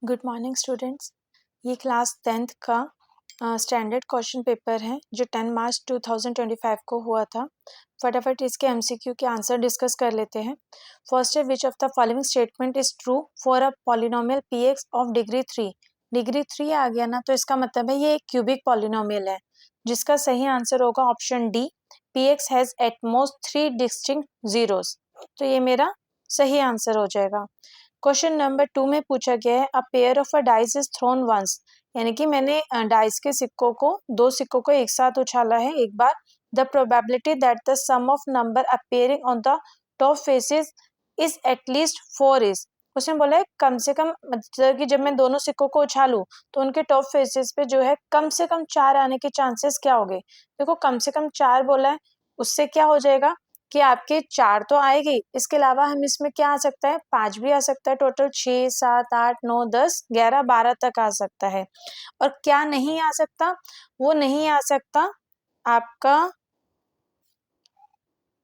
Good morning students. ये class 10th का standard question paper है जो 10 मार्च 2025 को हुआ था। फटाफट इसके एमसीक्यू के आंसर डिस्कस कर लेते हैं। फर्स्ट है, which of the following statement is true for a polynomial px of degree 3। Degree 3 आ गया ना, तो इसका मतलब है ये एक क्यूबिक पॉलिनोमियल है, जिसका सही आंसर होगा option D, px has at most 3 distinct zeros. तो ये मेरा सही आंसर हो जाएगा। क्वेश्चन नंबर 2 में पूछा गया है, a pair of a dice is thrown once, यानी कि मैंने डाइस के सिक्कों को, दो सिक्कों को एक साथ उछाला है एक बार। The probability that the sum of number appearing on the top faces is at least 4 is. उसने बोला है कम से कम, मतलब कि जब मैं दोनों सिक्कों को उछालूं तो उनके टॉप फेसेस पे जो है कम से कम 4 आने के चांसेस क्या होंगे। देखो कम से कम 4 बोला है, उससे क्या हो जाएगा कि आपके 4 तो आएगी, इसके अलावा हम इसमें क्या आ सकता है, 5 भी आ सकता है। टोटल 6, 7, 8, 9, 10, 11, 12 तक आ सकता है। और क्या नहीं आ सकता, वो नहीं आ सकता आपका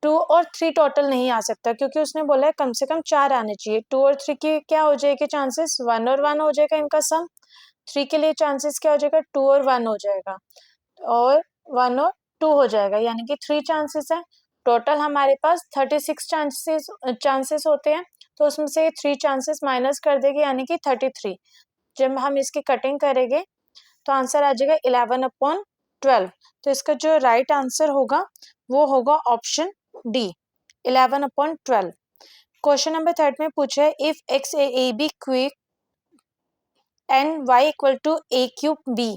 2 और 3 टोटल नहीं आ सकता, क्योंकि उसने बोला है कम से कम 4 आने चाहिए। 2 और 3 की क्या हो जाएगी चांसेस, 1 और 1 हो जाएगा इनका सम। 3 के लिए चांसेस क्या हो जाएगा, 2 और 1 हो जाएगा, और 1 और 2 हो जाएगा, यानी कि 3 चांसेस है। टोटल हमारे पास 36 चांसेस होते हैं, तो उसमें से 3 चांसेस माइनस कर देंगे, यानी कि 33। जब हम इसकी कटिंग करेंगे तो आंसर आ जाएगा 11/12। तो इसका जो राइट आंसर होगा वो होगा ऑप्शन डी, 11/12। क्वेश्चन नंबर 3 में पूछा है, if x a b quick and y equal to a cube b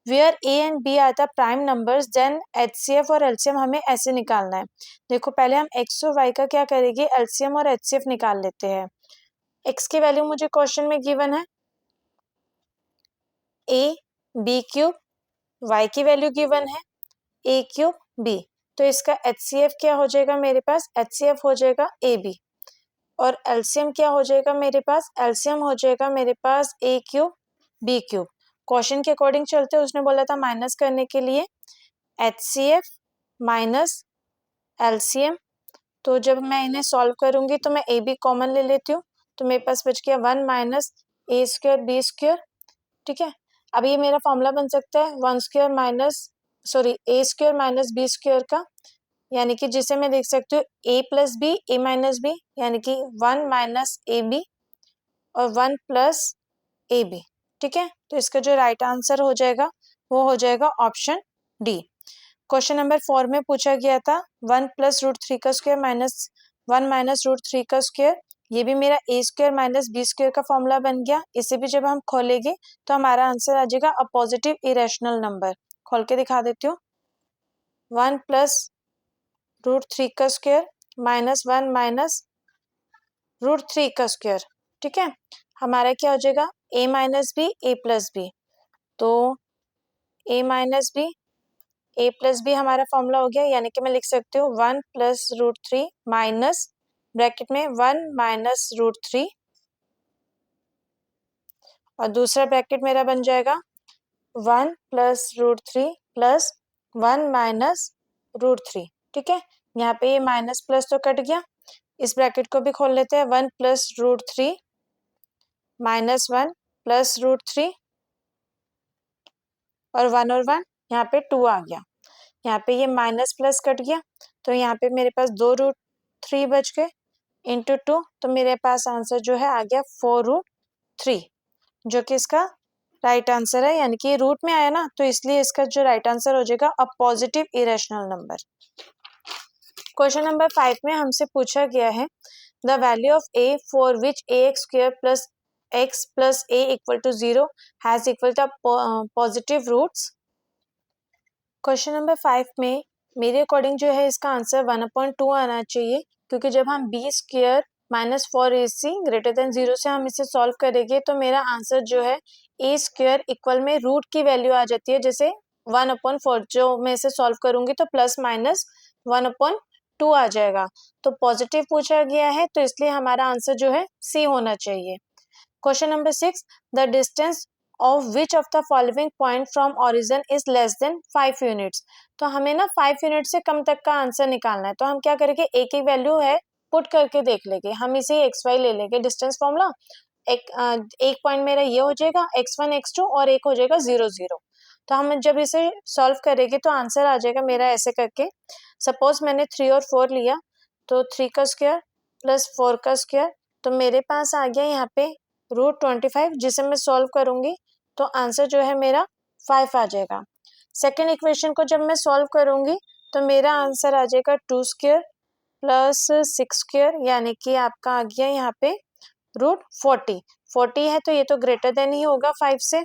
where a and b are the prime numbers, then HCF और एलसीएम हमें ऐसे निकालना है। देखो पहले हम एक्स और वाई का क्या करेंगे, एलसीएम और एचसीएफ निकाल लेते हैं। एक्स की वैल्यू मुझे क्वेश्चन में गिवन है ए बी क्यूब, वाई की वैल्यू गिवन है ए क्यूब बी, तो इसका एचसीएफ क्या हो जाएगा मेरे पास, एचसीएफ हो जाएगा ए बी, और एलसीएम क्या हो जाएगा मेरे पास, एलसीएम हो जाएगा मेरे पास ए क्यूब बी क्यूब। क्वेश्चन के अकॉर्डिंग चलते, उसने बोला था माइनस करने के लिए एचसीएफ माइनस एलसीएम। तो जब मैं इन्हें सॉल्व करूंगी तो मैं ए बी कॉमन ले लेती हूँ, तो मेरे पास बच गया 1 माइनस ए स्क्वायर बी स्क्वायर। ठीक है, अब ये मेरा फॉर्मूला बन सकता है 1 स्क्वायर माइनस, सॉरी, ए स्क्वायर माइनस बी स्क्वायर का, यानी कि जिसे मैं देख सकती हूँ ए प्लस बी ए माइनस बी, यानी कि 1 माइनस ए बी और 1 प्लस ए बी। ठीक है, तो इसका जो राइट आंसर हो जाएगा वो हो जाएगा ऑप्शन डी। क्वेश्चन नंबर 4 में पूछा गया था 1 प्लस रूट 3 का स्क्वायर माइनस 1 माइनस रूट 3 का स्क्वायर, ये भी मेरा ए स्क्वायर माइनस बी स्क्वायर का फॉर्मूला बन गया। इसे भी जब हम खोलेंगे तो हमारा आंसर आ जाएगा अ पॉजिटिव इरेशनल नंबर। खोल के दिखा देती हूँ, 1 प्लस रूट 3 का स्क्वायर माइनस 1 माइनस रूट 3 का स्क्वायर। ठीक है, हमारा क्या हो जाएगा, ए माइनस बी ए प्लस बी, तो ए माइनस बी ए प्लस बी हमारा फॉर्मूला हो गया, यानी कि मैं लिख सकती हूँ 1 प्लस रूट 3 माइनस ब्रैकेट में 1 माइनस रूट 3, और दूसरा ब्रैकेट मेरा बन जाएगा 1 plus root 3 plus 1 minus root 3। ठीक है, यहाँ पे ये माइनस प्लस तो कट गया, इस ब्रैकेट को भी खोल लेते हैं, 1 plus root 3 minus 1 plus root 3, और 1 यहाँ पे 2 आ गया, यहाँ पे ये माइनस प्लस कट गया, तो यहाँ पे मेरे पास 2 रूट 3 बच गए इंटू 2, तो मेरे पास आंसर जो है आ गया 4 रूट 3, जो कि इसका राइट आंसर है, यानी कि रूट में आया ना, तो इसलिए इसका जो राइट आंसर हो जाएगा a positive irrational number. Question number 5 में हमसे पूछा गया है, the value of a for which a x square plus x plus a equal to 0 has equal to positive roots. Question number 5 में मेरे अकॉर्डिंग जो है इसका आंसर 1/2 आना चाहिए, क्योंकि जब हम b square minus 4ac greater than 0 से हम इसे सॉल्व करेंगे तो मेरा आंसर जो है ए स्क्वायर इक्वल में रूट की वैल्यू आ जाती है, जैसे 1/4, जो मैं इसे सॉल्व करूंगी तो प्लस माइनस 1/2 आ जाएगा। तो पॉजिटिव पूछा गया है, तो इसलिए हमारा आंसर जो है सी होना चाहिए। Question number 6, the distance of which of the following point from origin is less than 5 units. तो हमें ना 5 यूनिट से कम तक का आंसर निकालना है, तो हम क्या करेंगे, एक ही वैल्यू है पुट करके देख लेंगे, हम इसे एक्स वाई ले लेंगे डिस्टेंस फॉर्मूला, एक पॉइंट मेरा ये हो जाएगा x1 x2 और एक हो जाएगा 0 0। तो हम जब इसे सॉल्व करेंगे तो आंसर आ जाएगा मेरा ऐसे करके। सपोज मैंने 3 और 4 लिया, तो 3 का स्क्वायर प्लस 4 का स्क्वायर, तो मेरे पास आ गया यहाँ पे √25, जिसे मैं सॉल्व करूंगी तो आंसर जो है मेरा 5 आ जाएगा। सेकेंड इक्वेशन को जब मैं सॉल्व करूंगी तो मेरा आंसर आ जाएगा 2 स्क्वायर प्लस 6 स्क्वायर, यानी कि आपका आ गया यहाँ पे √40। 40 है तो ये तो ग्रेटर देन ही होगा 5 से।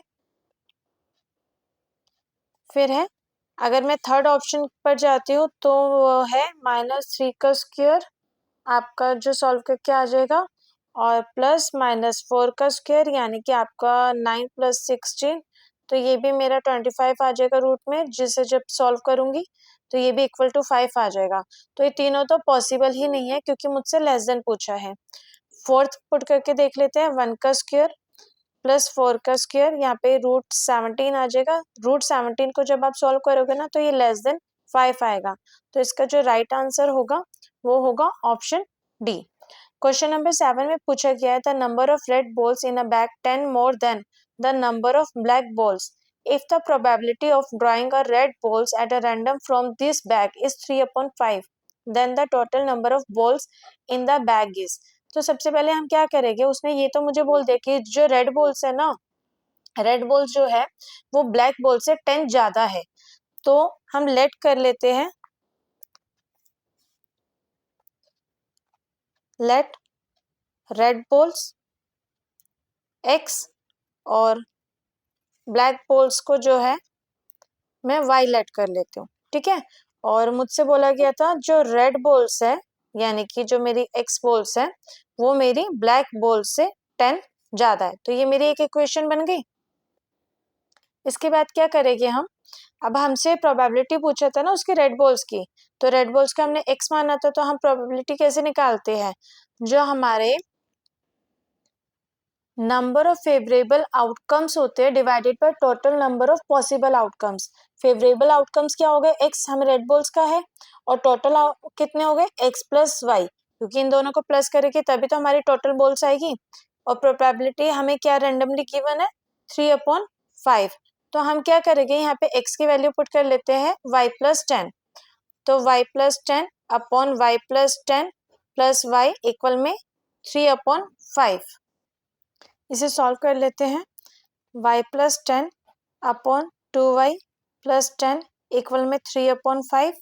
फिर है, अगर मैं थर्ड ऑप्शन पर जाती हूँ तो वो है -3 का स्क्वायर, आपका जो सॉल्व करके आ जाएगा, और प्लस -4 का स्क्वायर, यानी कि आपका 9 + 16, तो ये भी मेरा 25 आ जाएगा रूट में, जिसे जब सॉल्व करूंगी तो ये भी इक्वल टू 5 आ जाएगा। तो ये तीनों तो पॉसिबल ही नहीं है क्योंकि मुझसे लेस देन पूछा है। फोर्थ पुट करके देख लेते हैं, 1 का स्क्वायर प्लस 4 का स्क्वायर, यहाँ पे √17 आ जाएगा। √17 को जब आप सॉल्व करोगे ना तो ये लेस देन 5 आएगा। तो इसका जो राइट आंसर होगा वो होगा ऑप्शन डी। क्वेश्चन नंबर 7 में पूछा गया है, the number of red balls in a bag 10 more than the number of black balls if the probability of drawing a red balls at a random from this bag is 3/5, then the total number of balls in the bag is। तो सबसे पहले हम क्या करेंगे, उसने ये तो मुझे बोल दिया कि जो रेड बॉल्स है ना, रेड बॉल्स जो है वो ब्लैक बॉल से 10 ज्यादा है। तो हम लेट कर लेते हैं, लेट रेड बॉल्स x और ब्लैक बॉल्स को जो है मैं y लेट कर लेती हूँ, ठीक है। और मुझसे बोला गया था जो रेड बॉल्स है, यानी कि जो मेरी x बॉल्स है वो मेरी ब्लैक बॉल से 10 ज्यादा है। तो ये मेरी एक इक्वेशन बन गई। इसके बाद क्या करेंगे हम, अब हमसे प्रोबेबिलिटी पूछा था ना उसकी रेड बॉल्स की, तो रेड बॉल्स का हमने x माना था, तो हम प्रोबेबिलिटी कैसे निकालते हैं, जो हमारे नंबर ऑफ फेवरेबल आउटकम्स होते हैं divided by total number of possible outcomes. Favourable outcomes क्या हो गए, x हम रेड बॉल्स का है, और टोटल कितने हो गए x + y, क्योंकि इन दोनों को प्लस करेंगे तभी तो हमारी टोटल बॉल्स आएगी। और प्रोबेबिलिटी हमें क्या रैंडमली गिवन है, 3/5। तो हम क्या करेंगे, यहाँ पे x की वैल्यू पुट कर लेते हैं y + 10, तो y + 10 upon y + 10 plus y equal में 3/5। इसे सॉल्व कर लेते हैं, y + 10 अपॉन 2y + 10 इक्वल में 3/5।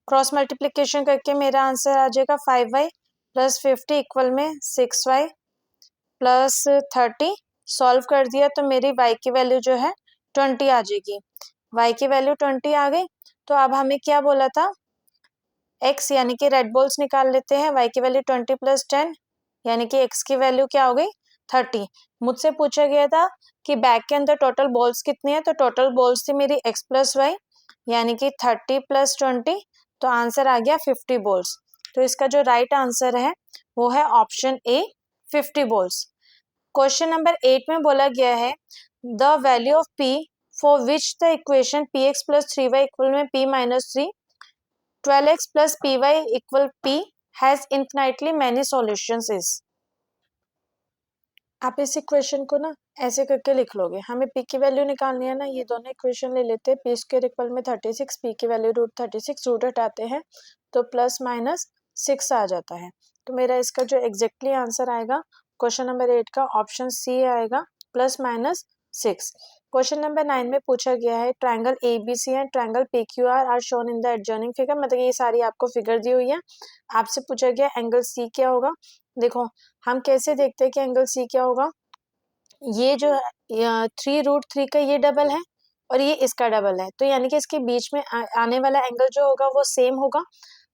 क्रॉस मल्टीप्लीकेशन करके मेरा आंसर आ जाएगा 5y + 50 इक्वल में 6y + 30। सॉल्व कर दिया तो मेरी y की वैल्यू जो है 20 आ जाएगी। y की वैल्यू 20 आ गई, तो अब हमें क्या बोला था, x यानी कि रेड बॉल्स निकाल लेते हैं। y की वैल्यू 20 + 10 यानी कि x की वैल्यू क्या हो गई, 30। मुझसे पूछा गया था कि बैग के अंदर टोटल बॉल्स कितनी है, तो टोटल बॉल्स थी मेरी x + y यानी कि 30 + 20, तो आंसर आ गया 50 बॉल्स। तो इसका जो राइट आंसर है वो है option A, 50 balls. Question number 8 में बोला गया है, the value of p for which the equation px + 3y equal में p - 3, 12x + py = p has infinitely many solutions is। आप इस इक्वेशन को ना ऐसे करके लिख लोगे, हमें p की वैल्यू निकालनी है ना, ये दोनों इक्वेशन ले लेते हैं। p² इक्वल में 36, p की वैल्यू √36, रूट हटाते हैं तो +- 6 आ जाता है। तो मेरा इसका जो एग्जैक्टली आंसर आएगा क्वेश्चन नंबर 8 का ऑप्शन सी आएगा, +- 6। क्वेश्चन नंबर 9 में पूछा गया है, triangle ABC and triangle PQR are shown in the adjoining figure, मतलब ये सारी आपको फिगर दी हुई है। आपसे पूछा गया एंगल C क्या होगा। देखो हम कैसे देखते हैं कि एंगल C क्या होगा, ये जो 3√3 का ये डबल है और ये इसका डबल है, तो यानी कि इसके बीच में आने वाला एंगल जो होगा वो सेम होगा।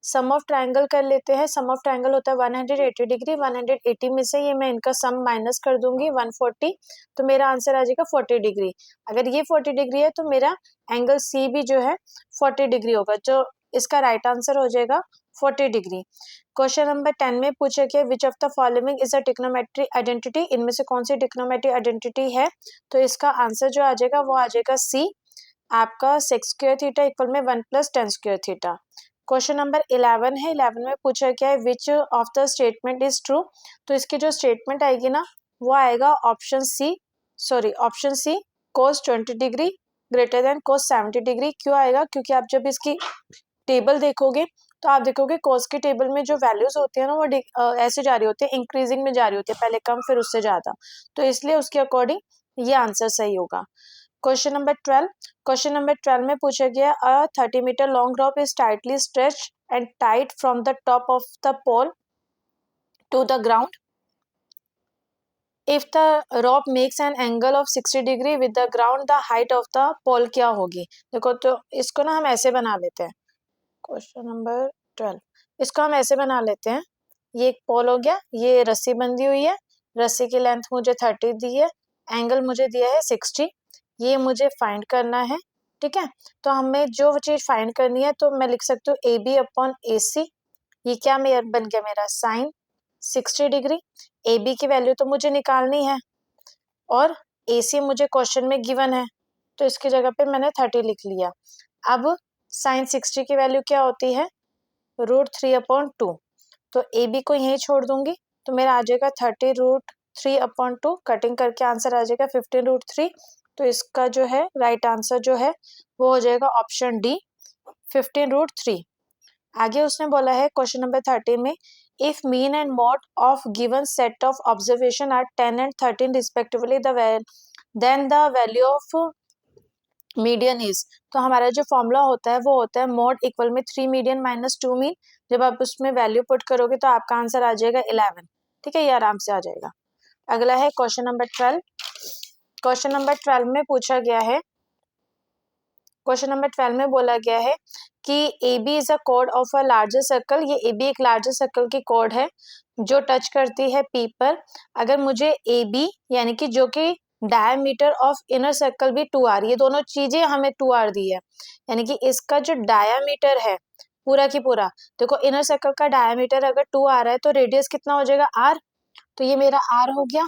सम ऑफ ट्रायंगल कर लेते हैं, सम ऑफ ट्रायंगल होता है 180 डिग्री, 180 में से ये मैं इनका सम माइनस कर दूंगी 140, तो मेरा आंसर आ जाएगा 40 डिग्री। अगर ये 40 डिग्री है तो मेरा एंगल सी भी जो है 40 डिग्री होगा, जो इसका राइट आंसर हो जाएगा 40 डिग्री। क्वेश्चन नंबर 10 में पूछा गया, विच of the following is a trigonometry identity, इनमें से कौन सी ट्रिग्नोमेट्री आइडेंटिटी है, तो इसका आंसर जो आ जाएगा वो आ जाएगा सी, आपका sec² थीटा इक्वल में 1 + tan² थीटा। क्वेश्चन नंबर 11 है। 11 में पूछा गया है which of the statement is true. तो इसकी जो स्टेटमेंट आएगी ना वो आएगा option C cos 20 degree greater than cos 70 degree. क्यों आएगा? क्योंकि आप जब इसकी टेबल देखोगे तो आप देखोगे cos की टेबल में जो वैल्यूज होती है ना वो ऐसे जा रही होती है, इंक्रीजिंग में जा रही होती है, पहले कम फिर उससे ज्यादा, तो इसलिए उसके अकॉर्डिंग ये आंसर सही होगा। क्वेश्चन नंबर 12 में पूछा गया अ 30 metre long rope is tightly stretched and tied from the top of the pole to the ground if the rope makes an angle of 60 degree with the ground the height of the pole क्या होगी। देखो तो इसको ना हम ऐसे बना लेते हैं। क्वेश्चन नंबर 12 इसको हम ऐसे बना लेते हैं। ये एक पोल हो गया, ये रस्सी बंधी हुई है, रस्सी की लेंथ मुझे 30 दी है, एंगल मुझे दिया है 60, ये मुझे फाइंड करना है। ठीक है, तो हमें जो चीज फाइंड करनी है तो मैं लिख सकती हूँ ए बी अपॉन ए सी। ये क्या बन गया मेरा साइन 60 डिग्री। ए बी की वैल्यू तो मुझे निकालनी है और ए सी मुझे क्वेश्चन में गिवन है, तो इसकी जगह पे मैंने 30 लिख लिया। अब साइन 60 की वैल्यू क्या होती है? √3/2। तो ए बी को यहीं छोड़ दूंगी तो मेरा आ जाएगा 30√3/2। कटिंग करके आंसर आ जाएगा 15√3। तो इसका जो है राइट आंसर जो है वो हो जाएगा ऑप्शन डी 15√3। आगे उसने बोला है क्वेश्चन नंबर 13 में if mean and mode of given set of observation are 10 and 13 respectively then the value of median is. तो हमारा जो फॉर्मूला होता है वो होता है मॉड इक्वल में 3 मीडियन माइनस 2 मीन। जब आप उसमें वैल्यू पुट करोगे तो आपका आंसर आ जाएगा 11। ठीक है, ये आराम से आ जाएगा। अगला है क्वेश्चन नंबर 12। क्वेश्चन नंबर 12 में पूछा गया है, क्वेश्चन नंबर 12 में बोला गया है कि ए बी इज अ कोड ऑफ अ लार्जर सर्कल। ये ए बी एक लार्जर सर्कल की कोड है जो टच करती है पी पर। अगर मुझे ए बी यानी कि जो कि डायमीटर ऑफ इनर सर्कल भी 2r, ये दोनों चीजें हमें 2r दी है, यानी कि इसका जो डायमीटर है पूरा की पूरा, देखो इनर सर्कल का डायमीटर अगर 2r है तो रेडियस कितना हो जाएगा r। तो ये मेरा r हो गया।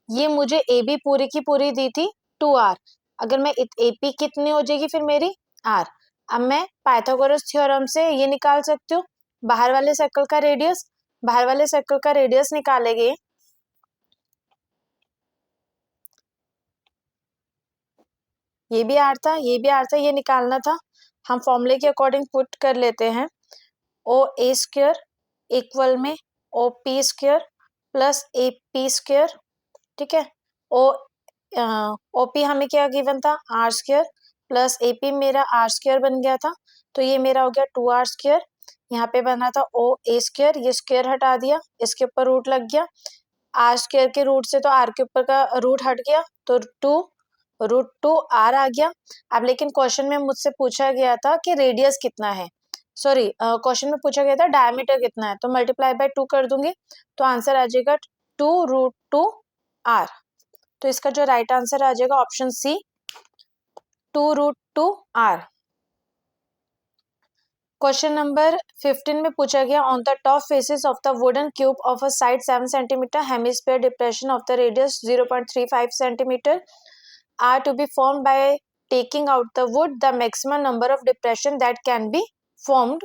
ये मुझे ए बी पूरी की पूरी दी थी 2r। अगर मैं ए पी कितनी हो जाएगी फिर मेरी r। अब मैं पाइथागोरस थ्योरम से ये निकाल सकती हूँ बाहर वाले सर्कल का रेडियस। बाहर वाले सर्कल का रेडियस निकालेंगे ये भी r था, ये भी r था, ये निकालना था। हम फॉर्मूले के अकॉर्डिंग पुट कर लेते हैं ओ ए स्क्वायर इक्वल में O P square plus A P square. ठीक है, ओ ओपी हमें क्या गिवन था आर स्क्वायर प्लस एपी मेरा आर स्क्वायर बन गया था, तो ये मेरा हो गया 2r स्क्वायर। यहाँ पे बना था ओ ए स्क्वायर, ये स्क्वायर हटा दिया, इसके ऊपर रूट लग गया। आर स्क्वायर के रूट से तो आर के ऊपर का रूट हट गया तो 2√2r आ गया। अब लेकिन क्वेश्चन में मुझसे पूछा गया था कि रेडियस कितना है, सॉरी क्वेश्चन में पूछा गया था डायमीटर कितना है, तो मल्टीप्लाई बाय 2 कर दूंगी तो आंसर आ जाएगा 2√2r। तो इसका जो राइट आंसर आ जाएगा option C 2√2r। Question number 15 में पूछा गया on the top faces of the wooden cube of a side 7 centimetre hemisphere depression of the radius 0.35 centimetre are to be formed by taking out the wood the maximum number of depression that can be formed.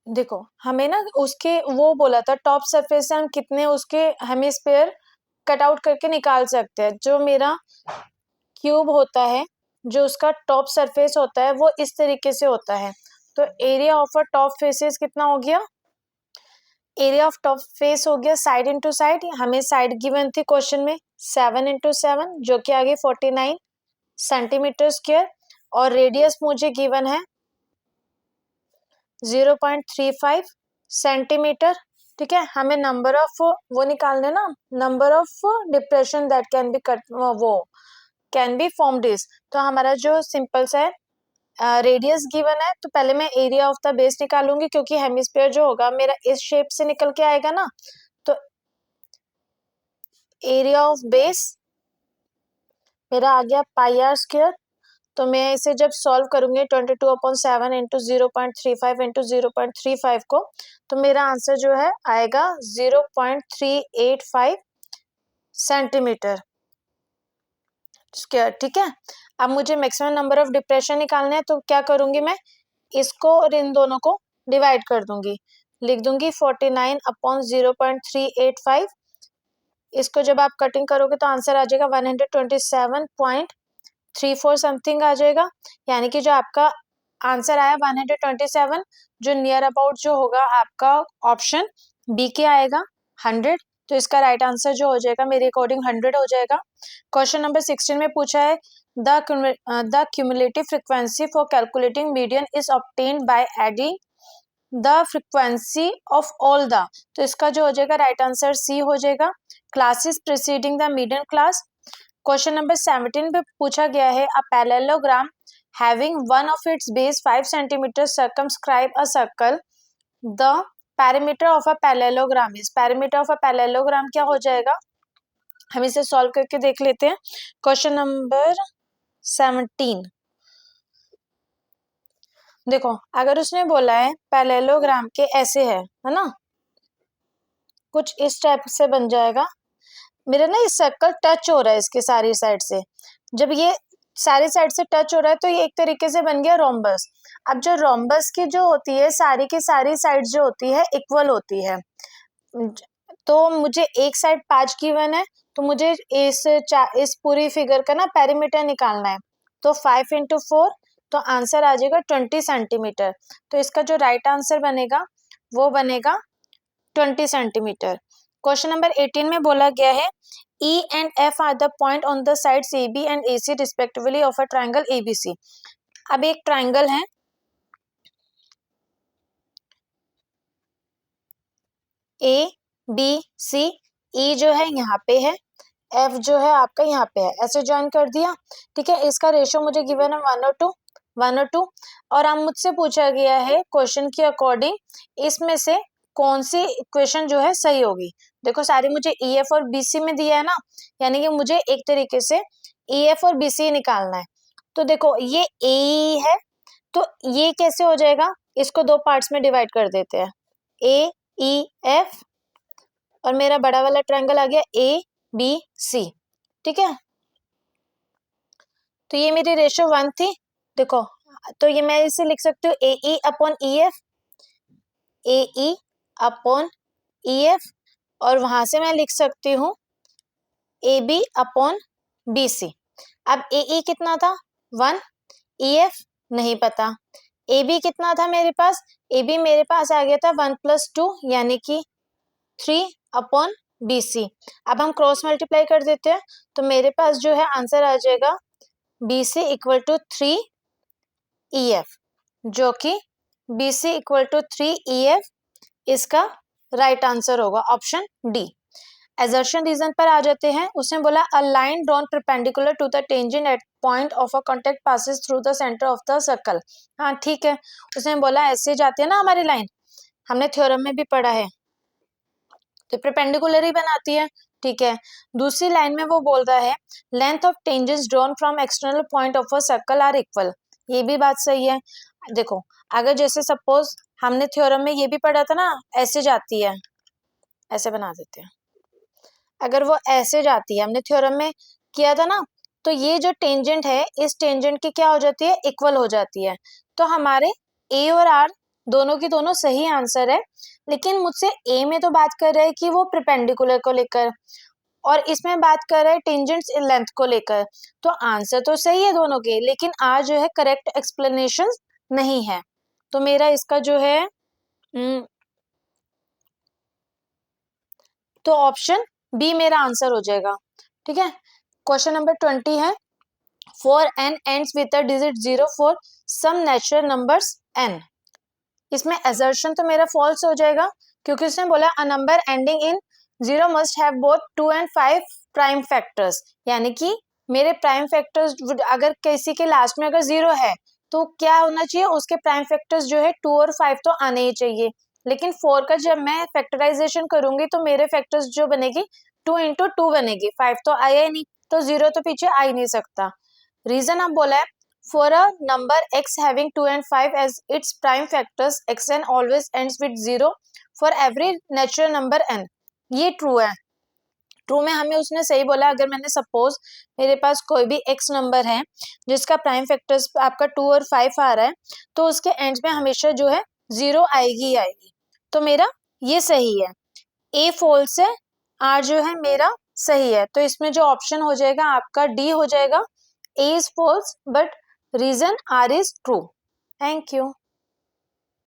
देखो हमें ना उसके वो बोला था top surface से हम कितने उसके हेमिस्फीयर कट आउट करके निकाल सकते हैं। जो मेरा क्यूब होता है, जो उसका टॉप सरफेस होता है वो इस तरीके से होता है। तो area of a top faces कितना हो गया? एरिया ऑफ टॉप फेस हो गया साइड इंटू साइड, हमें साइड गिवन थी क्वेश्चन में 7 × 7 जो कि आगे 49 सेंटीमीटर स्क्वायर, और रेडियस मुझे गिवन है 0.35 सेंटीमीटर। ठीक है, हमें नंबर ऑफ वो निकालने ना, number of depression that can B cut वो कैन बी फॉर्म्ड इज। तो हमारा जो सिंपल सा है रेडियस गिवन है, तो पहले मैं एरिया ऑफ द बेस निकालूंगी क्योंकि हेमिस्फीयर जो होगा मेरा इस शेप से निकल के आएगा ना, तो एरिया ऑफ बेस मेरा आ गया πr²। तो मैं इसे जब सॉल्व करूंगी 22/7 इंटू 0.35 इंटू 0.35 को, तो मेरा आंसर जो है आएगा 0.385 सेंटीमीटर स्क्वायर। ठीक है, अब मुझे मैक्सिमम नंबर ऑफ डिप्रेशन निकालना है, तो क्या करूंगी मैं इसको और इन दोनों को डिवाइड कर दूंगी, लिख दूंगी 49 अपॉन 0.385। इसको जब आप कटिंग करोगे तो आंसर आ जाएगा 127.34 समथिंग आ जाएगा, यानी कि जो आपका आंसर आया 127, जो नियर अबाउट जो होगा आपका ऑप्शन बी के आएगा 100। तो इसका राइट आंसर जो हो जाएगा मेरे अकॉर्डिंग 100 हो जाएगा। क्वेश्चन नंबर 16 में पूछा है the cumulative frequency for calculating median is obtained by adding the frequency of all the, तो इसका जो हो जाएगा राइट आंसर सी हो जाएगा, classes preceding the median class. Question number 17 पे पूछा गया है a parallelogram having one of its base 5 centimeters circumscribe a circle, the perimeter of a parallelogram is, perimeter of a parallelogram क्या हो जाएगा, हम इसे सॉल्व करके देख लेते हैं। क्वेश्चन नंबर 17 देखो, अगर उसने बोला है पैरेललोग्राम के ऐसे है ना, कुछ इस टाइप से बन जाएगा। मेरा ना ये सर्कल टच हो रहा है इसके सारी साइड से, जब ये सारी साइड से टच हो रहा है तो ये एक तरीके से बन गया रोम्बस। अब जो रोम्बस की जो होती है सारी की सारी साइड जो होती है इक्वल होती है, तो मुझे एक साइड 5 गिवन है, तो मुझे इस पूरी फिगर का ना पेरीमीटर निकालना है, तो 5 इंटू 4, तो आंसर आ जाएगा 20 सेंटीमीटर। तो इसका जो राइट आंसर बनेगा वो बनेगा 20 सेंटीमीटर। क्वेश्चन नंबर 18 में बोला गया है E and F are the point on the sides AB and AC respectively of a triangle ABC। अब एक ट्राइंगल है, A B C, E जो है यहाँ पे है, F जो है आपका यहाँ पे है, ऐसे ज्वाइन कर दिया, ठीक है। इसका रेशियो मुझे गिवन है 1/2, और अब मुझसे पूछा गया है क्वेश्चन के अकॉर्डिंग इसमें से कौन सी इक्वेशन जो है सही होगी। देखो सारी मुझे EF और BC में दिया है ना, यानी कि मुझे एक तरीके से EF और BC निकालना है। तो देखो ये AE है, तो ये कैसे हो जाएगा, इसको दो पार्ट्स में डिवाइड कर देते हैं, AEF, और मेरा बड़ा वाला ट्रायंगल आ गया ABC, ठीक है। तो ये मेरी रेशियो 1 थी, देखो, तो ये मैं इसे लिख सकती हूँ AE upon EF, AE upon EF, और वहां से मैं लिख सकती हूँ AB अपॉन BC। अब AE कितना था 1, EF नहीं पता, AB कितना था मेरे पास, AB मेरे पास आ गया था 1 + 2 यानी कि 3 अपॉन BC। अब हम क्रॉस मल्टीप्लाई कर देते हैं, तो मेरे पास जो है आंसर आ जाएगा BC इक्वल टू 3 EF, जो कि BC इक्वल टू 3 EF इसका राइट आंसर होगा ऑप्शन डी। एजर्शन रीजन पर आ जाते हैं, उसने बोला a line drawn perpendicular to the tangent at point of a contact passes through the centre of the circle. हाँ ठीक है, उसने बोला ऐसे जाती है ना हमारी लाइन, हमने थ्योरम में भी पढ़ा है, तो परपेंडिकुलर ही बनाती है, ठीक है। दूसरी लाइन में वो बोल रहा है length of tangents drawn from external point of a circle are equal, ये भी बात सही है। देखो अगर जैसे सपोज हमने थ्योरम में ये भी पढ़ा था ना, ऐसे जाती है, ऐसे बना देते हैं, अगर वो ऐसे जाती है, हमने थ्योरम में किया था ना, तो ये जो टेंजेंट है इस टेंजेंट की क्या हो जाती है, इक्वल हो जाती है। तो हमारे ए और आर दोनों की दोनों सही आंसर है, लेकिन मुझसे ए में तो बात कर रहा है कि वो परपेंडिकुलर को लेकर, और इसमें बात कर रहा है टेंजेंट्स लेंथ को लेकर, तो आंसर तो सही है दोनों के, लेकिन आज जो है करेक्ट एक्सप्लेनेशन नहीं है। तो मेरा इसका जो है तो ऑप्शन बी मेरा आंसर हो जाएगा, ठीक है। क्वेश्चन नंबर 20 है for n ends with a digit 0 for some natural numbers n। इसमें assertion तो मेरा false हो जाएगा, क्योंकि उसने बोला a number ending in 0 must have both 2 and 5 prime factors, यानी कि मेरे प्राइम फैक्टर्स अगर किसी के लास्ट में अगर 0 है तो क्या होना चाहिए, उसके प्राइम फैक्टर्स जो है 2 और 5 तो आने ही चाहिए। लेकिन 4 का जब मैं फैक्टराइजेशन करूंगी तो मेरे फैक्टर्स जो बनेगी 2 इंटू 2 बनेगी, 5 तो आया ही नहीं, तो 0 तो पीछे आ ही नहीं सकता। रीजन आप बोला है for a number x having 2 and 5 as its prime factors xn always ends with 0 for every natural number n, ये ट्रू है। ट्रू में हमें उसने सही बोला। अगर मैंने सपोज मेरे पास कोई भी एक्स नंबर है जिसका प्राइम फैक्टर्स आपका 2 और 5 आ रहा है, तो उसके एंड में हमेशा जो है 0 आएगी आएगी, तो मेरा ये सही है। ए फॉल्स है, आर जो है मेरा सही है, तो इसमें जो ऑप्शन हो जाएगा आपका डी हो जाएगा। A is false but reason R is true. Thank you.